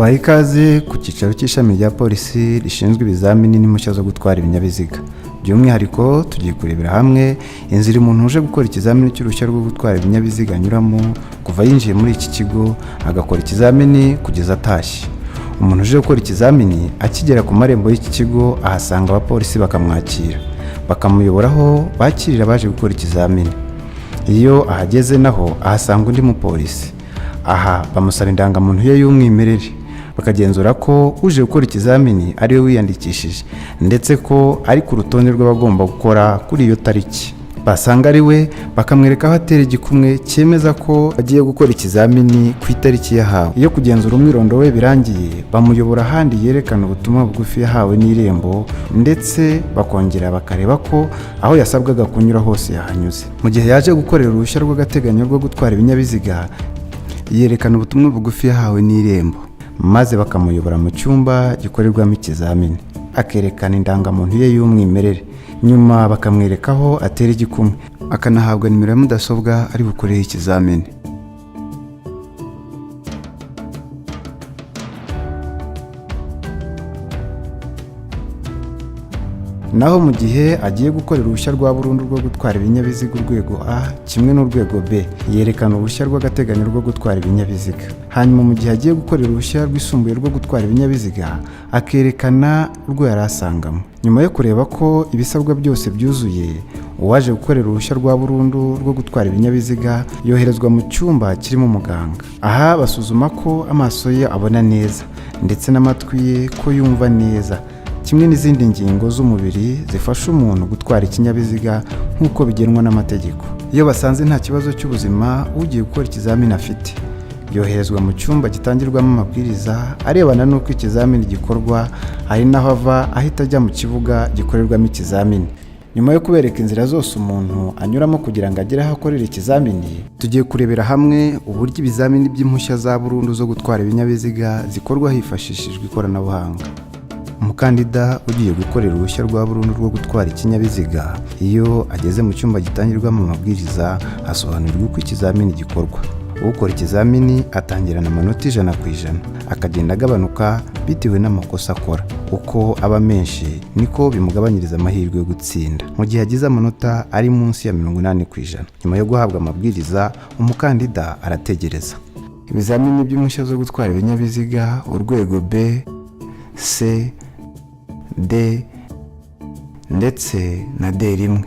tubaha ikaze ku cyicaro cy'ishami rya polisi rishinzwe ibizamini n'impushya zo gutwara ibinyabiziga. By'umwihariko tugiye kurebera hamwe inzira umuntu uje gukora ikizamini cy'uruhushya rwo gutwara ibinyabiziga anyuramo kuva yinjiye muri iki kigo agakora ikizamini kugeza atashye. Umuntu uje gukora ikizamini akigera ku marembo y'iki kigo ahasanga abapolisi bakamwakira, bakamuyobora aho bakirira abaje gukora ikizamini. Iyo ahageze naho ahasanga undi mupolisi. Aha bamusaba indangamuntu ye y'umwimerere, bakagenzura ko uje gukora ikizamini ari we wiyandikishije ndetse ko ari ku rutonde rw'abagomba gukora kuri iyo tariki. Basanga ari we bakamwereka aho atera igikumwe cyemeza ko agiye gukora ikizamini ku itariki yahawe. Iyo kugenzura umwirondoro we birangiye, bamuyobora ahandi yerekana ubutumwa bugufi yahawe n'irembo ndetse bakongera bakareba ko aho yasabwaga kunyura hose yahanyuze. Mu gihe yaje gukorera uruhushya rw'agateganyo rwo gutwara ibinyabiziga, yerekana ubutumwa bugufi yahawe n'irembo, maze bakamuyobora mu cyumba gikorerwamo ikizamini, akerekana indangamuntu ye y'umwimerere. Nyuma bakamwereka aho atera igikumwe, akanahabwa nimero ya mudasobwa ari bukorere ikizamini. Naho mu gihe agiye gukorera uruhushya rwa burundu rwo gutwara ibinyabiziga urwego A kimwe n'urwego B, yerekana uruhushya rw'agateganyo rwo gutwara ibinyabiziga. Hanyuma mu gihe agiye gukorera uruhushya rwisumbuye rwo gutwara ibinyabiziga, akerekana urwo yari asangamo. Nyuma yo kureba ko ibisabwa byose byuzuye, uwaje gukorera uruhushya rwa burundu rwo gutwara ibinyabiziga yoherezwa mu cyumba kirimo umuganga. Aha basuzuma ko amaso ye abona neza ndetse n'amatwi ye ko yumva neza, kimwe n'izindi ngingo z'umubiri zifasha umuntu gutwara ikinyabiziga nk'uko bigenwa n'amategeko. Iyo basanze nta kibazo cy'ubuzima ugiye gukora ikizamini afite, yoherezwa mu cyumba gitangirwamo amabwiriza arebana n'uko ikizamini gikorwa, ari naho ava ahita ajya mu kibuga gikorerwamo ikizamini. Nyuma yo kubereka inzira zose umuntu anyuramo kugira ngo agere aho akorera ikizamini, tugiye kurebera hamwe uburyo ibizamini by'impushya za burundu zo gutwara ibinyabiziga zikorwa hifashishijwe ikoranabuhanga. Umukandida ugiye gukorera uruhushya rwa burundu rwo gutwara ikinyabiziga, iyo ageze mu cyumba gitangirwamo amabwiriza asobanurirwa uko ikizamini gikorwa. Ukora ikizamini atangirana amanota 100%, akagenda agabanuka bitewe n'amakosa akora. Uko aba menshi niko bimugabanyiriza amahirwe yo gutsinda. Mu gihe agize amanota ari munsi ya 80%, nyuma yo guhabwa amabwiriza, umukandida arategereza. Ibizamini by'impushya zo gutwara ibinyabiziga urwego B, C, D ndetse na D1,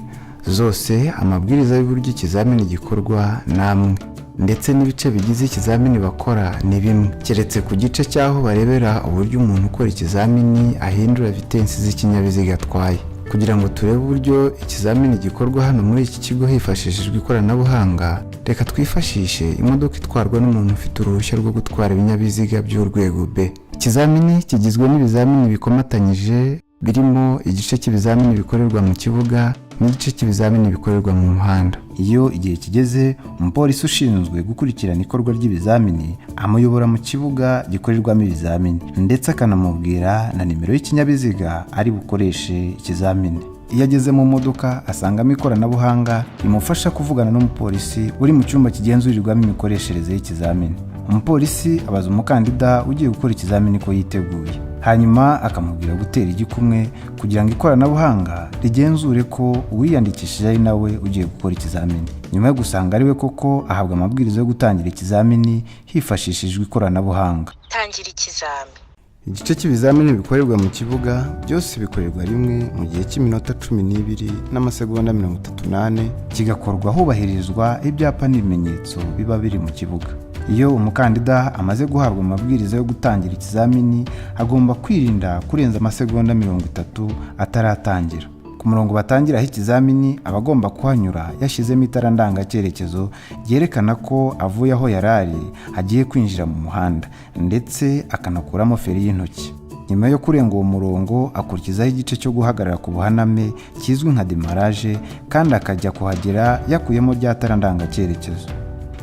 zose amabwiriza y'uburyo ikizamini gikorwa namwe, ndetse n'ibice bigize ikizamini bakora ni bimwe, keretse ku gice cyaho barebera uburyo umuntu ukora ikizamini ahindura vitensi z'ikinyabiziga atwaye. Kugira ngo turebe uburyo ikizamini gikorwa hano muri iki kigo hifashishijwe ikoranabuhanga, reka twifashishe imodoka itwarwa n'umuntu ufite uruhushya rwo gutwara ibinyabiziga by'urwego B. Ikizamini kigizwe n'ibizamini bikomatanyije birimo igice cy'ibizamini bikorerwa mu kibuga n'igice cy'ibizamini bikorerwa mu muhanda. Iyo igihe kigeze, umupolisi ushinzwe gukurikirana ikorwa ry'ibizamini amuyobora mu kibuga gikorerwamo ibizamini ndetse akanamubwira na nimero y'ikinyabiziga ari bukoreshe ikizamini. Iyo ageze mu modoka asangamo ikoranabuhanga rimufasha kuvugana n'umupolisi uri mu cyumba kigenzurirwamo imikoreshereze y'ikizamini. Umupolisi abaza umukandida ugiye gukora ikizamini ko yiteguye, hanyuma akamubwira gutera igikumwe kugira ngo ikoranabuhanga rigenzure ko uwiyandikishije ari nawe ugiye gukora ikizamini. Nyuma yo gusanga ari we koko, ahabwa amabwiriza yo gutangira ikizamini hifashishijwe ikoranabuhanga. Tangira ikizamini. Igice cy'ibizamini bikorerwa mu kibuga byose bikorerwa rimwe mu gihe cy'iminota 12 n'amasegonda 38, kigakorwa hubahirizwa ibyapa n'ibimenyetso biba biri mu kibuga. Iyo umukandida amaze guhabwa amabwiriza yo gutangira ikizamini, agomba kwirinda kurenza amasegonda 30 ataratangira. Ku murongo batangiraho ikizamini aba agomba kuhanyura yashyizemo itara ndangacyerekezo ryerekana ko avuye aho yarari agiye kwinjira mu muhanda, ndetse akanakuramo feri y'intoki. Nyuma yo kurenga uwo murongo akurikizaho igice cyo guhagarara ku buhaname kizwi nka demarage, kandi akajya kuhagera yakuyemo rya tara ndangacyerekezo.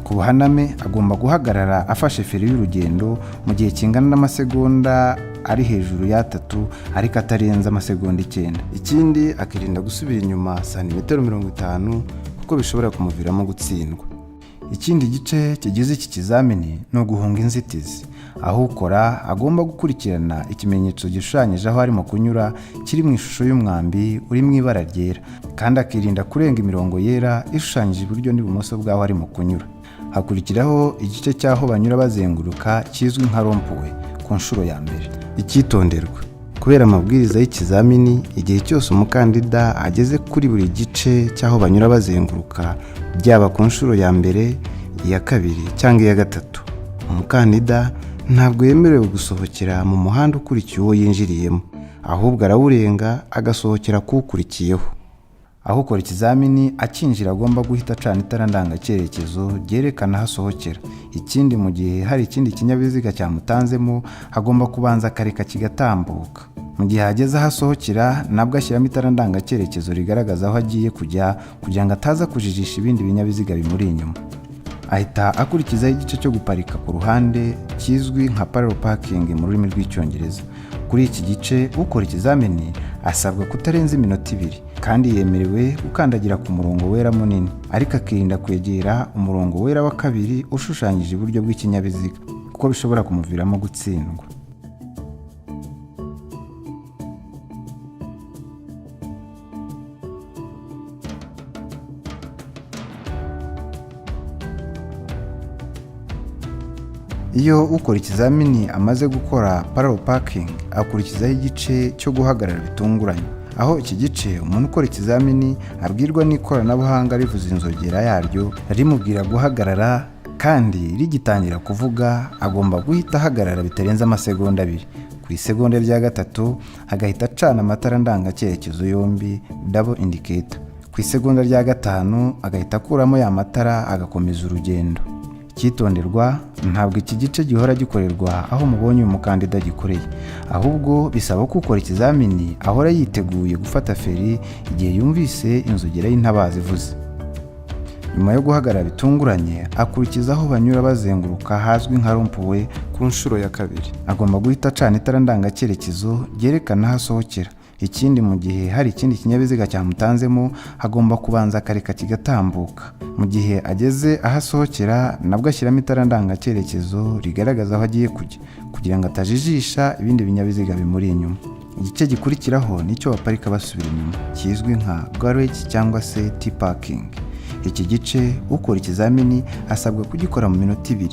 Ku buhaname agomba guhagarara afashe feri y'urugendo mu gihe kingana n'amasegonda ari hejuru ya 3, ariko atarenza amasegonda 9. Ikindi akirinda gusubira inyuma santimetero 50 kuko bishobora kumuviramo gutsindwa. Ikindi gice kigize iki kizamini no guhunga inzitizi. aho ukora agomba gukurikirana ikimenyetso gishushanyije aho arimo kunyura kiri mu ishusho y'umwambi uri mu ibara ryera, kandi akirinda kurenga imirongo yera ishushanyije iburyo n'ibumoso bw'aho arimo kunyura. Hakurikiraho igice cy'aho banyura bazenguruka kizwi nka rompuwe ku nshuro ya mbere. Icyitonderwa: kubera amabwiriza y'ikizamini, igihe cyose umukandida ageze kuri buri gice cy'aho banyura bazenguruka, byaba ku nshuro ya mbere, iya kabiri cyangwa iya gatatu, umukandida ntabwo yemerewe gusohokera mu muhanda ukurikiye uwo yinjiriyemo, ahubwo arawurenga agasohokera kuwukurikiyeho. Aho ukora ikizamini akinjira agomba guhita acana itara ndangacyerekezo ryerekana aho asohokera. Ikindi, mu gihe hari ikindi kinyabiziga cyamutanzemo, agomba kubanza akareka kigatambuka. Mu gihe ageze aho asohokera, nabwo ashyiramo itara ndangacyerekezo rigaragaza aho agiye kujya, kugira ngo ataza kujijisha ibindi binyabiziga bimuri inyuma. Ahita akurikizaho igice cyo guparika ku ruhande kizwi nka parallel parking mu rurimi rw'icyongereza. Kuri iki gice, ukora ikizamini asabwa kutarenza iminota 2, kandi yemerewe gukandagira ku murongo wera munini, ariko akirinda kwegera umurongo wera wa kabiri ushushanyije iburyo bw'ikinyabiziga, kuko bishobora kumuviramo gutsindwa. Iyo ukora ikizamini amaze gukora parallel parking, akurikizaho igice cyo guhagarara bitunguranye. Aho iki gice umuntu ukora ikizamini abwirwa n'ikoranabuhanga rivuza inzogera yaryo rimubwira guhagarara, kandi rigitangira kuvuga agomba guhita ahagarara bitarenze amasegonda 2. Ku isegonda rya gatatu agahita acana amatara ndangacyerekezo yombi double indicator. Ku isegonda rya gatanu agahita akuramo ya matara agakomeza urugendo. Icyitonderwa: ntabwo iki gice gihora gikorerwa aho mubonye uyu mukandida gikoreye, ahubwo bisaba ko ukora ikizamini ahora yiteguye gufata feri igihe yumvise inzogera y'intabaza ivuze. Nyuma yo guhagarara bitunguranye, akurikizaho banyura bazenguruka hazwi nka rompuwe ku nshuro ya kabiri. Agomba guhita acana itara ndangacyerekezo ryerekana aho asohokera. Ikindi, mu gihe hari ikindi kinyabiziga cyamutanzemo, agomba kubanza akareka kigatambuka. Mu gihe ageze aho asohokera, nabwo ashyiramo itara ndangacyerekezo rigaragaza aho agiye kujya, kugira ngo atajijisha ibindi binyabiziga bimuri inyuma. Igice gikurikiraho nicyo baparika basubira inyuma, kizwi nka garage cyangwa se T-parking. Iki gice ukora ikizamini asabwa kugikora mu minota 2,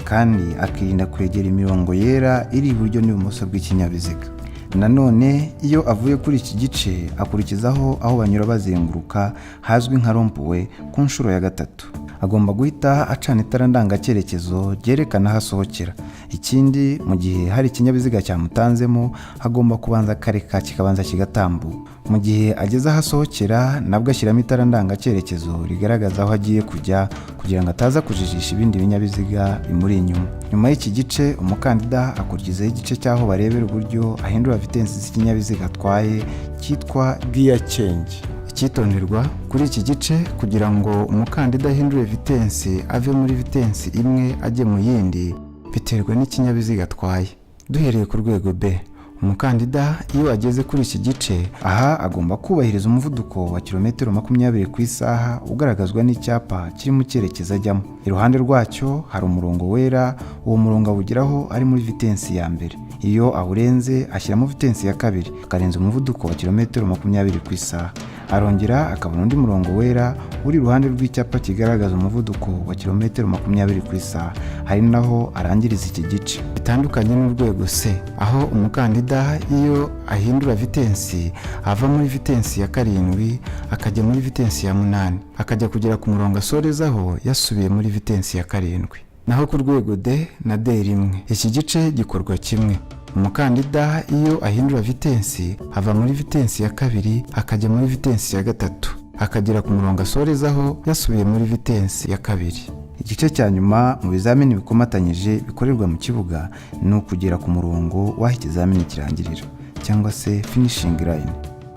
kandi akirinda kwegera imirongo yera iri iburyo n'ibumoso bw'ikinyabiziga. Nanone iyo avuye kuri iki gice, akurikizaho aho banyura bazenguruka hazwi nka rompuwe ku nshuro ya gatatu. Agomba guhita acana itara ndangacyerekezo ryerekana aho asohokera. Ikindi, mu gihe hari ikinyabiziga cyamutanzemo, agomba kubanza akareka kikabanza kigatambuka. Mu gihe ageze aho asohokera, nabwo ashyiramo itara ndangacyerekezo rigaragaza aho agiye kujya, kugira ngo ataza kujijisha ibindi binyabiziga bimuri inyuma. Nyuma y'iki gice, umukandida akurikizaho igice cy'aho barebera uburyo ahindura vitensi z'ikinyabiziga atwaye cyitwa gear change. Icyitonderwa: kuri iki gice, kugira ngo umukandida ahindure vitensi ave muri vitensi imwe ajye mu yindi, biterwa n'ikinyabiziga atwaye. Duhereye ku rwego B, umukandida iyo ageze kuri iki gice, aha agomba kubahiriza umuvuduko wa kilometero 20 ku isaha ugaragazwa n'icyapa kiri mu cyerekezo ajyamo. Iruhande rwacyo hari umurongo wera, uwo murongo awugeraho ari muri vitensi ya mbere. Iyo awurenze ashyiramo vitensi ya kabiri, akarenza umuvuduko wa kilometero 20 ku isaha. Arongera akabona undi murongo wera uri iruhande rw'icyapa kigaragaza umuvuduko wa kilometero 20 ku isaha. Hari naho arangiriza iki gice. Bitandukanye n'urwego C, aho umukandida iyo ahindura vitensi ava muri vitensi ya 7 akajya muri vitensi ya 8, akajya kugera ku murongo asorezaho yasubiye muri vitensi ya 7. Naho ku rwego D na D1, iki gice gikorwa kimwe. Umukandida iyo ahindura vitensi ava muri vitensi ya 2 akajya muri vitensi ya 3, akagera ku murongo asorezaho yasubiye muri vitensi ya 2. Igice cya nyuma mu bizamini bikomatanyije bikorerwa mu kibuga ni ukugera ku murongo w'aho ikizamini kirangirira, cyangwa se finishing line.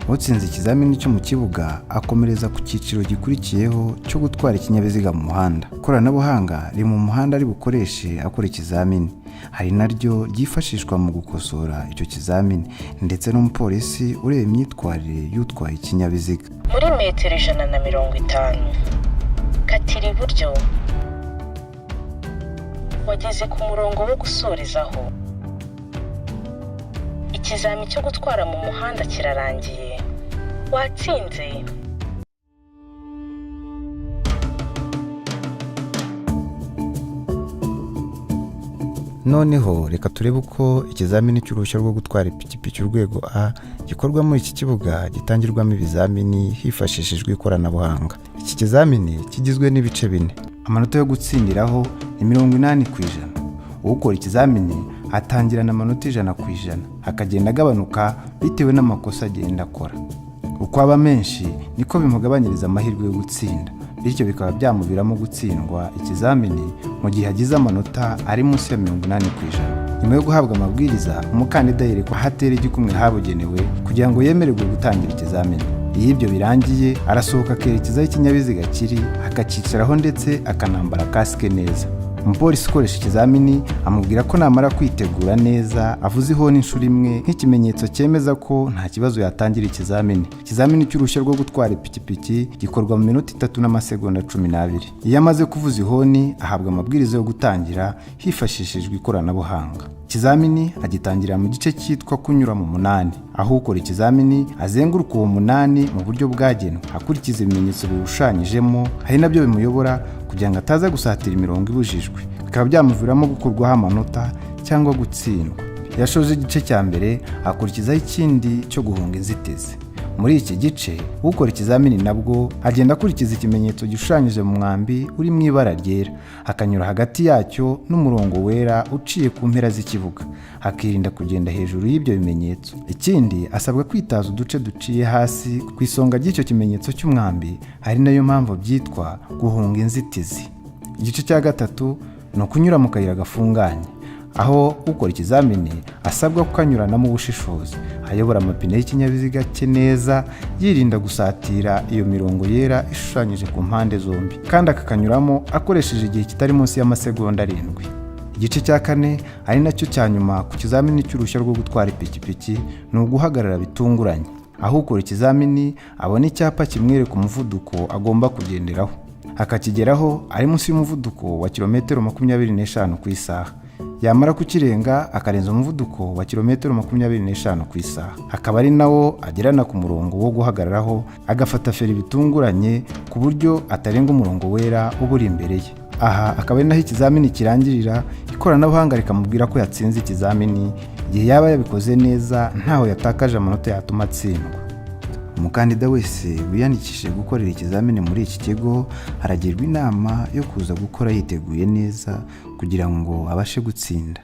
Utsinze ikizamini cyo mu kibuga akomereza ku cyiciro gikurikiyeho cyo gutwara ikinyabiziga mu muhanda. Ikoranabuhanga riri mu muhanda ari bukoreshe akora ikizamini, hari naryo ryifashishwa mu gukosora icyo kizamini, ndetse n'umupolisi ureba imyitwarire y'utwaye ikinyabiziga. Muri metero 150 katira iburyo, wageze ku murongo wo gusorezaho. Ikizami cyo gutwara mu muhanda kirarangiye. Watsinze. Noneho reka turebe uko ikizamini cy'uruhushya rwo gutwara ipikipiki urwego A gikorwa muri iki kibuga gitangirwamo ibizamini hifashishijwe ikoranabuhanga. Iki kizamini kigizwe n'ibice 4. Amanota yo gutsindiraho ni 80%. Ukora ikizamini atangirana amanota 100%, akagenda agabanuka bitewe n'amakosa agenda akora. Uko aba menshi niko bimugabanyiriza amahirwe yo gutsinda, bityo bikaba byamuviramo gutsindwa ikizamini mu gihe agize amanota ari munsi ya 80%. Nyuma yo guhabwa amabwiriza, umukandida yerekwa ahatera igikumwe habugenewe kugira ngo yemererwe gutangira ikizamini. Iyo ibyo birangiye, arasohoka akerekeza aho ikinyabiziga kiri, akacicaraho ndetse akanambara kasike neza. Umupolisi ukoresha ikizamini amubwira ko namara kwitegura neza avuze ihoni inshuro imwe nk'ikimenyetso cyemeza ko nta kibazo yatangira ikizamini. Ikizamini cy'uruhushya rwo gutwara ipikipiki gikorwa mu minota 3 n'amasegonda 12. Iyo amaze kuvuza ihoni ahabwa amabwiriza yo gutangira hifashishijwe ikoranabuhanga. Ikizamini agitangira mu gice cyitwa kunyura mu munani, aho ukora ikizamini azenguruka uwo munani mu buryo bwagenwe akurikiza ibimenyetso biwushushanyijemo, hari nabyo bimuyobora kugira ngo ataza gusatira imirongo ibujijwe, bikaba byamuviramo gukurwaho amanota cyangwa gutsindwa. Yashoje igice cya mbere akurikizaho ikindi cyo guhunga inzitizi. Muri iki gice ukora ikizamini nabwo agenda akurikiza ikimenyetso gishushanyije mu mwambi uri mu ibara ryera, akanyura hagati yacyo n'umurongo wera uciye ku mpera z'ikibuga, akirinda kugenda hejuru y'ibyo bimenyetso. Ikindi asabwa kwitaza uduce duciye hasi ku isonga ry'icyo kimenyetso cy'umwambi, ari nayo mpamvu byitwa guhunga inzitizi. Igice cya gatatu ni ukunyura mu kayira gafunganye, aho ukora ikizamini asabwa kukanyuranamo ubushishozi, ayobora amapine y'ikinyabiziga cye neza, yirinda gusatira iyo mirongo yera ishushanyije ku mpande zombi, kandi akakanyuramo akoresheje igihe kitari munsi y'amasegonda 7. Igice cya 4 ari nacyo cya nyuma ku kizamini cy'uruhushya rwo gutwara ipikipiki ni uguhagarara bitunguranye, aho ukora ikizamini abona icyapa kimwereka umuvuduko agomba kugenderaho, akakigeraho ari munsi y'umuvuduko wa kilometero 25 ku isaha. Yamara kukirenga akarenza umuvuduko wa kilometero 25 ku isaha, akaba ari nawo agerana ku murongo wo guhagararaho, agafata feri bitunguranye ku buryo atarenga umurongo wera uburi imbere ye. Aha akaba ari naho ikizamini kirangirira, ikoranabuhanga rikamubwira ko yatsinze ikizamini igihe yaba yabikoze neza ntaho yatakaje amanota yatuma atsindwa. Umukandida wese wiyandikishije gukorera ikizamini muri iki kigo aragirwa inama yo kuza gukora yiteguye neza kugira ngo abashe gutsinda.